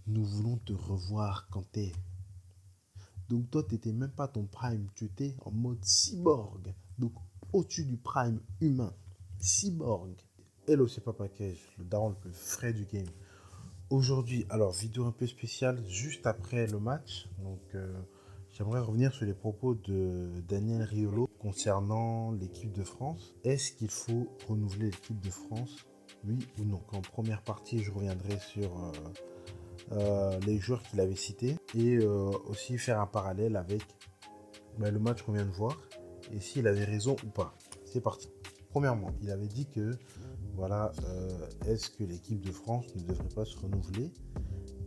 nous voulons te revoir quand t'es. Donc toi, tu n'étais même pas ton prime, tu étais en mode cyborg. Donc au-dessus du prime humain. Cyborg. Hello, c'est Papa Cage, le daron le plus frais du game. Aujourd'hui, alors vidéo un peu spéciale, juste après le match. Donc j'aimerais revenir sur les propos de Daniel Riolo concernant l'équipe de France. Est-ce qu'il faut renouveler l'équipe de France, oui ou non? En première partie, je reviendrai sur les joueurs qu'il avait cités et aussi faire un parallèle avec le match qu'on vient de voir et s'il avait raison ou pas. C'est parti. Premièrement, il avait dit que voilà, est-ce que l'équipe de France ne devrait pas se renouveler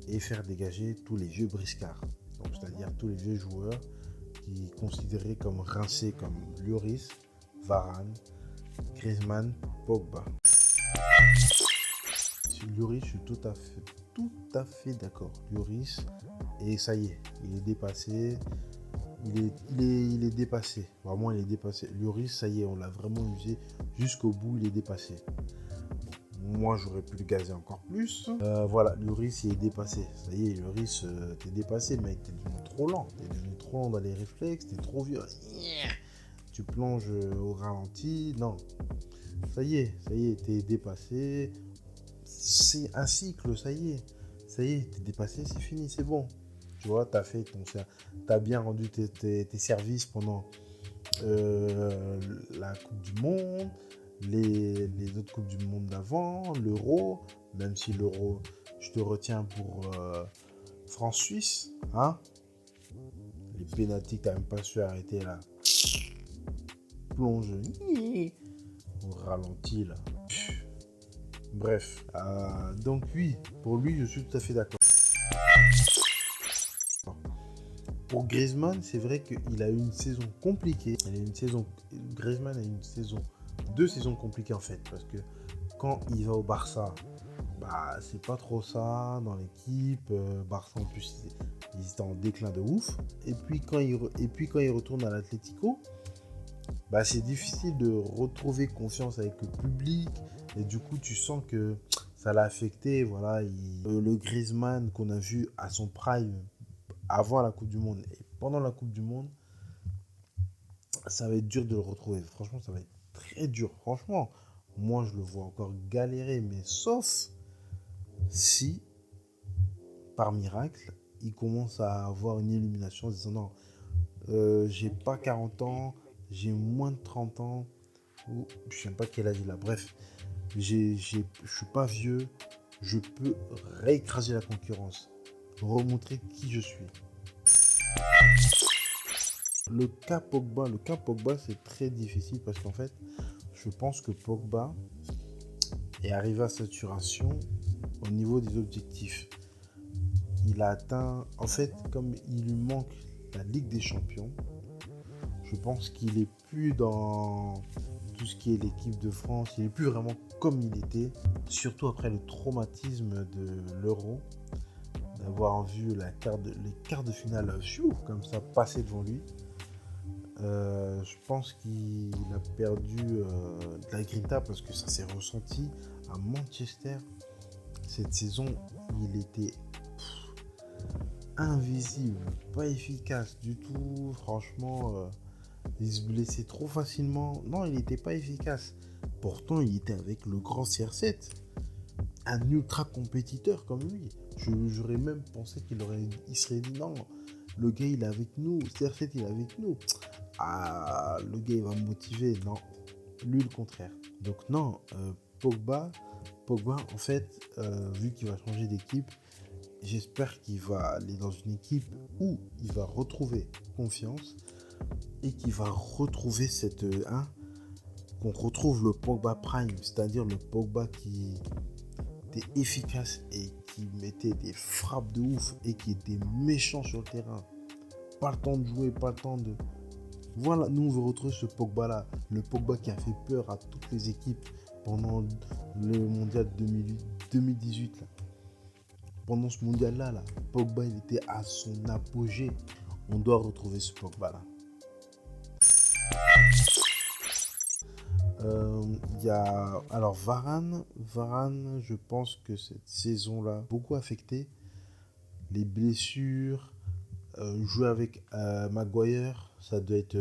et faire dégager tous les vieux briscards, donc c'est-à-dire tous les vieux joueurs qui considérés comme rincés comme Lloris, Varane, Griezmann, Pogba. Sur Lloris, je suis tout à fait d'accord. Lloris, et ça y est, il est dépassé. Il est dépassé. Vraiment, il est dépassé. Lloris, ça y est, on l'a vraiment usé jusqu'au bout, il est dépassé. Moi, j'aurais pu le gazer encore plus. Voilà, Lloris, il est dépassé. Ça y est, Lloris, t'es dépassé, mec. T'es devenu trop lent. T'es devenu trop lent dans les réflexes. T'es trop vieux. Tu plonges au ralenti. Non. Ça y est, t'es dépassé. C'est un cycle, ça y est. Ça y est, t'es dépassé, c'est fini, c'est bon. Tu vois, t'as bien rendu tes services pendant la Coupe du Monde, les autres Coupes du Monde d'avant, l'Euro, même si l'Euro, je te retiens pour France-Suisse, hein. Les pénaltys que t'as même pas su arrêter là. Plonge au ralenti là. Bref, donc oui, pour lui, je suis tout à fait d'accord. Pour Griezmann, c'est vrai qu'il a eu une saison compliquée. Griezmann a eu deux saisons compliquées en fait, parce que quand il va au Barça, c'est pas trop ça dans l'équipe. Barça en plus, ils étaient en déclin de ouf. Et puis quand il retourne à l'Atlético, c'est difficile de retrouver confiance avec le public. Et du coup, tu sens que ça l'a affecté. Voilà, le Griezmann qu'on a vu à son prime avant la Coupe du Monde et pendant la Coupe du Monde, ça va être dur de le retrouver. Franchement, ça va être très dur. Franchement, moi, je le vois encore galérer, mais sauf si, par miracle, il commence à avoir une illumination en se disant non, j'ai pas 40 ans, j'ai moins de 30 ans, ou je sais pas quel âge il a. Bref, je suis pas vieux, je peux réécraser la concurrence, remontrer qui je suis. Le cas Pogba, c'est très difficile parce qu'en fait, je pense que Pogba est arrivé à saturation au niveau des objectifs. Il a atteint, en fait, comme il lui manque la Ligue des Champions, je pense qu'il est plus dans tout ce qui est l'équipe de France, il est plus vraiment comme il était, surtout après le traumatisme de l'Euro, d'avoir vu les quarts de finale comme ça passer devant lui. Je pense qu'il a perdu de la grinta parce que ça s'est ressenti à Manchester. Cette saison, il était invisible, pas efficace du tout. Franchement, il se blessait trop facilement. Non, il n'était pas efficace. Pourtant, il était avec le grand CR7, un ultra compétiteur comme lui. J'aurais même pensé il serait dit non, le gars il est avec nous, CR7 il est avec nous. Le gars il va me motiver. Non, lui le contraire. Donc non, Pogba en fait, vu qu'il va changer d'équipe, j'espère qu'il va aller dans une équipe où il va retrouver confiance et qu'il va retrouver qu'on retrouve le Pogba Prime, c'est-à-dire le Pogba qui était efficace et qui mettait des frappes de ouf et qui était méchant sur le terrain. Pas le temps de jouer, pas le temps de... Voilà, nous on veut retrouver ce Pogba là, le Pogba qui a fait peur à toutes les équipes pendant le mondial 2018 là. Pendant ce mondial là, Pogba il était à son apogée. On doit retrouver ce Pogba là. Il y a alors Varane, je pense que cette saison là beaucoup affecté les blessures, jouer avec Maguire, ça doit être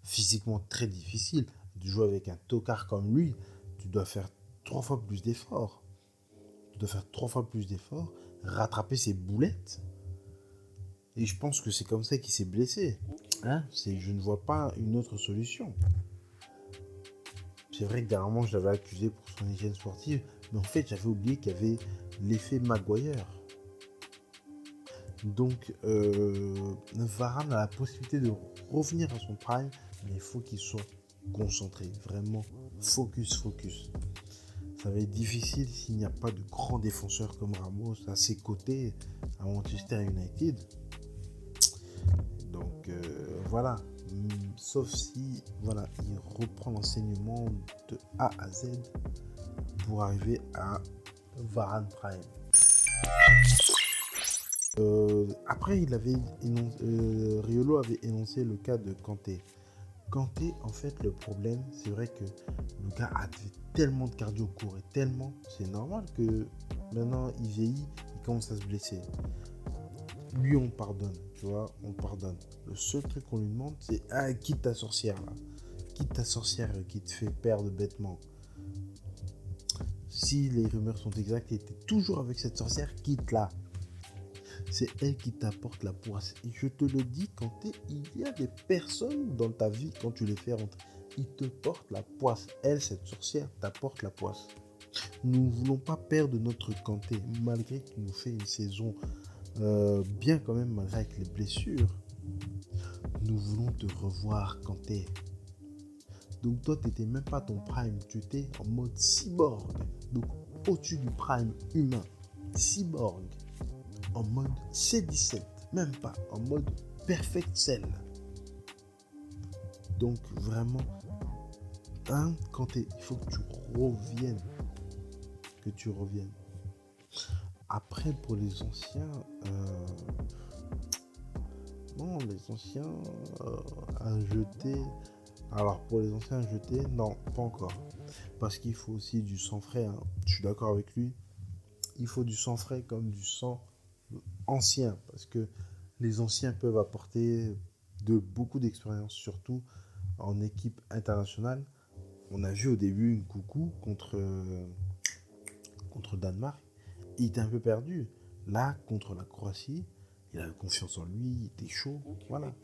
physiquement très difficile. De jouer avec un tocard comme lui, tu dois faire 3 fois plus d'efforts. Tu dois faire 3 fois plus d'efforts, rattraper ses boulettes. Et je pense que c'est comme ça qu'il s'est blessé. Hein, je ne vois pas une autre solution. C'est vrai que dernièrement, je l'avais accusé pour son hygiène sportive, mais en fait, j'avais oublié qu'il y avait l'effet Maguire. Donc, Varane a la possibilité de revenir à son prime, mais il faut qu'il soit concentré, vraiment focus. Ça va être difficile s'il n'y a pas de grands défenseurs comme Ramos à ses côtés à Manchester United. Donc voilà, sauf si voilà, il reprend l'enseignement de A à Z pour arriver à Varane Prime. Après, Riolo avait énoncé le cas de Kanté. Kanté, en fait, le problème, c'est vrai que le gars a fait tellement de cardio court et tellement, c'est normal que maintenant il vieillit, il commence à se blesser. Lui, on pardonne, tu vois, on pardonne. Le seul truc qu'on lui demande, c'est quitte ta sorcière là, quitte ta sorcière qui te fait perdre bêtement. Si les rumeurs sont exactes et tu es toujours avec cette sorcière, quitte-la. C'est elle qui t'apporte la poisse. Et je te le dis, Kanté, il y a des personnes dans ta vie, quand tu les fais rentrer, ils te portent la poisse. Elle, cette sorcière, t'apporte la poisse. Nous ne voulons pas perdre notre Kanté, malgré qu'il nous fait une saison bien quand même, malgré avec les blessures. Nous voulons te revoir, Kanté. Donc toi, tu n'étais même pas ton prime, tu étais en mode cyborg. Donc au-dessus du prime humain, cyborg. En mode C17, même pas, en mode perfect cell. Donc vraiment, il faut que tu reviennes. Après, pour les anciens, les anciens à jeter. Alors, pour les anciens à jeter, non, pas encore. Parce qu'il faut aussi du sang frais. Hein. Je suis d'accord avec lui. Il faut du sang frais comme du sang ancien. Parce que les anciens peuvent apporter beaucoup d'expérience, surtout en équipe internationale. On a vu au début une coucou contre Danemark. Il était un peu perdu. Là, contre la Croatie, il avait confiance en lui, il était chaud. Voilà.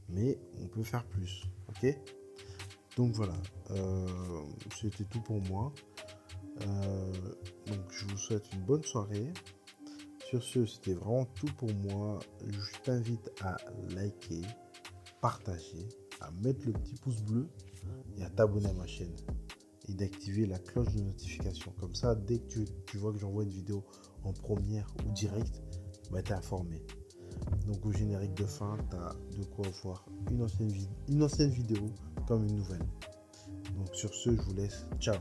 Mais on peut faire plus. Ok ? Donc voilà. C'était tout pour moi. Donc je vous souhaite une bonne soirée. Sur ce, c'était vraiment tout pour moi. Je t'invite à liker, partager, à mettre le petit pouce bleu et à t'abonner à ma chaîne. Et d'activer la cloche de notification. Comme ça, dès que tu vois que j'envoie une vidéo en première ou direct, tu es informé. Donc au générique de fin, tu as de quoi voir une ancienne vidéo comme une nouvelle. Donc sur ce, je vous laisse. Ciao.